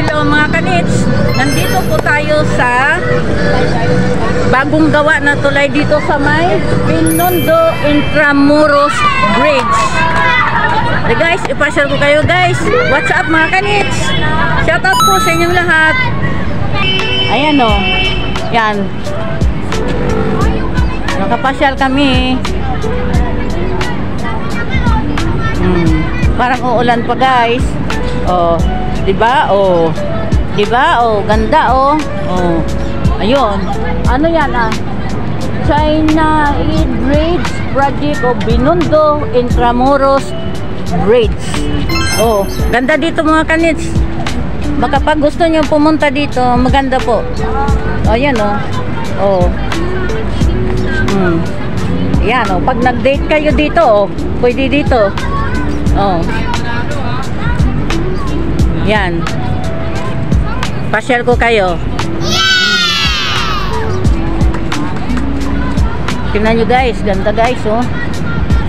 Hello mga kanits, nandito po tayo sa bagong gawa na tulay dito sa may Binondo Intramuros Bridge. So guys, ipasyal ko kayo guys. What's up mga kanits? Shout out po sa inyong lahat. Ayan o, yan. Nakapasyal kami. Parang uulan pa guys. Oh, 'di ba? Oh. 'Di ba? Oh, ganda oh. Oh. Ayun. Ano 'yan ah? China East Bridge Project of Binondo Intramuros Bridge. Oh, ganda dito mga kanits. Baka pag gusto niyo pumunta dito, maganda po. Oh, 'yan oh. Oh. Yan oh, pag nag-date kayo dito oh, pwede dito. Oh. Yan. Pa-share ko kayo. Tingnan nyo guys, ganda guys oh.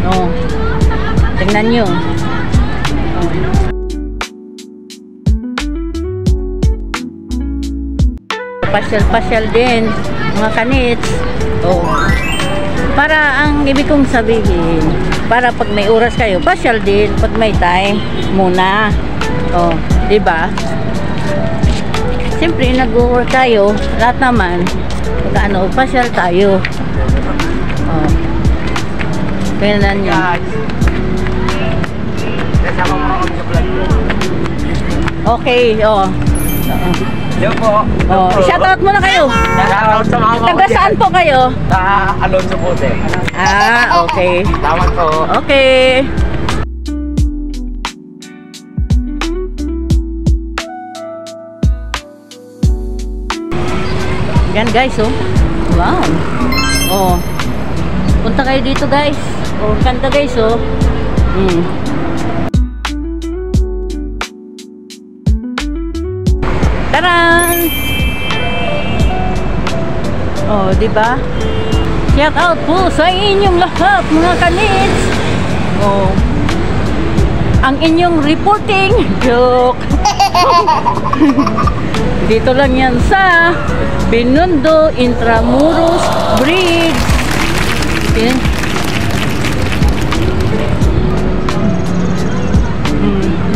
Oh. Tingnan nyo. Pasyal-pasyal din mga kanits. Oh. Para ang ibig kong sabihin, para pag may oras kayo, pasyal din pag may time muna. Oh, 'di ba? Siyempre nag-work tayo, lahat naman ano, pasyal tayo. Oh. Kailan niya? Okay, oh. Yo po. Oh, shoutout muna kayo. Shoutout sa mga taga saan po kayo? Sa Alonso po din. Ah, okay. Salamat po. Okay. Yan guys, oh. Wow. Oh. Punta kayo dito guys. Oh, ganda guys, oh. Taran! Oh, di ba? Shout out po sa inyong lahat, mga kanits. Oh. Ang inyong reporting joke. Dito lang yan sa Binondo Intramuros Bridge. Okay.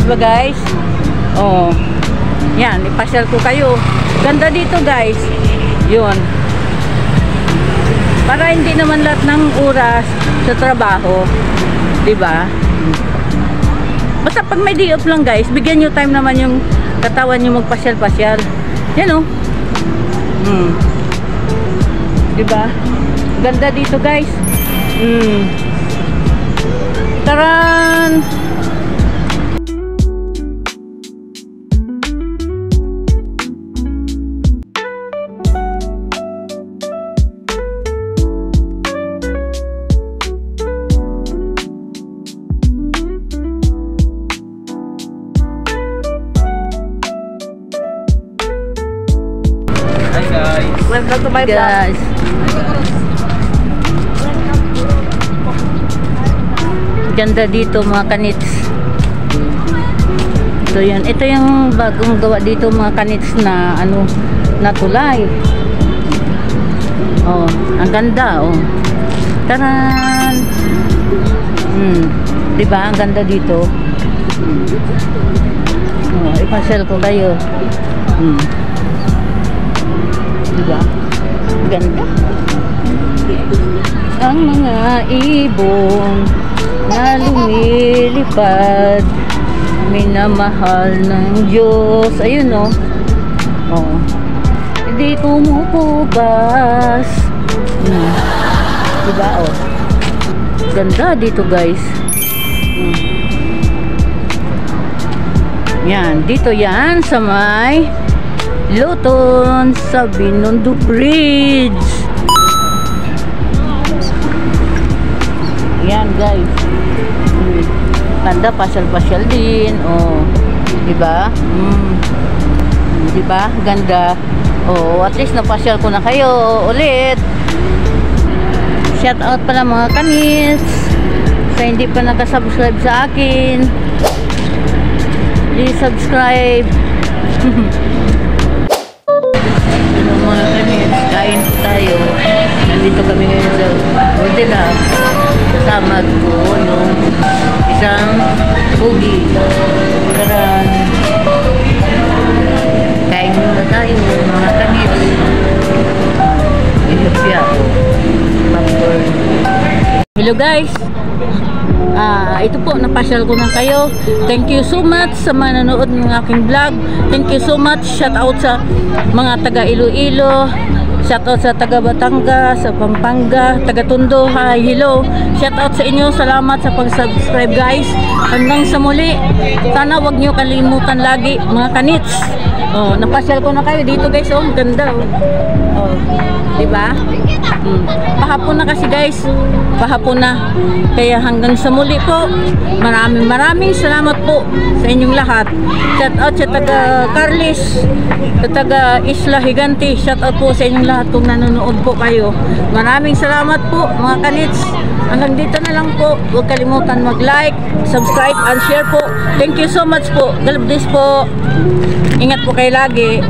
Diba guys? Oh. Yan, ipasyal ko kayo. Ganda dito guys. Yun. Para hindi naman lahat ng oras sa trabaho. Diba? Basta pag may day off lang guys, bigyan nyo time naman yung katawan nyo magpasyal-pasyal. Yan o. Diba? Ganda dito guys. Taran! Welcome to my vlog. Ganda dito mga kanits. So yan, ito yung bagong gawa dito mga kanits na ano, na tulay. Oh, ang ganda oh. Taran. Diba ang ganda dito? Oh, ipasyal ko kayo. Diba? Ganda. Ang mga ibon na lumilipad, minamahal ng Diyos. Ayun o. Oh. Hindi kumukubas. Diba o? Ganda dito guys. Yan. Dito yan sa may Luton sa Binondo Bridge. Yan guys. Ganda, pasyal-pasyal din. Oh, 'di ba? Di ba? Ganda. Oh, at least napasyal ko na kayo ulit. Shout out pala mga kanits sa hindi pa nakasubscribe sa akin. Please subscribe Ano mga kanins, kain tayo. Nandito kami ngayon sa hotel ha. Kasama ko yung isang pugi. Karan. Kain muna tayo mga kanins. Ilupya ko. Popcorn. Hello guys. Ito po, napasyal ko na kayo. Thank you so much sa manonood ng aking vlog. Thank you so much. Shout out sa mga taga Iloilo. Shout out sa taga Batangas, sa Pampanga, taga Tondo. Hi, hello. Shout out sa inyo. Salamat sa pag-subscribe guys. Hanggang sa muli. Sana wag nyo kalimutan lagi mga kanits. Oh, napasyal ko na kayo dito guys. Oh, ganda oh. Oh, diba? Pahapon na kasi guys. Pahapon na. Kaya hanggang sa muli po. Maraming salamat po sa inyong lahat. Shout out sa taga Carlis, sa taga Isla Higante. Shout out po sa inyong lahat kung nanonood po kayo. Maraming salamat po mga kanits. Hanggang dito na lang po. Huwag kalimutan mag-like, subscribe, and share po. Thank you so much po. God bless po. Ingat po kayo lagi.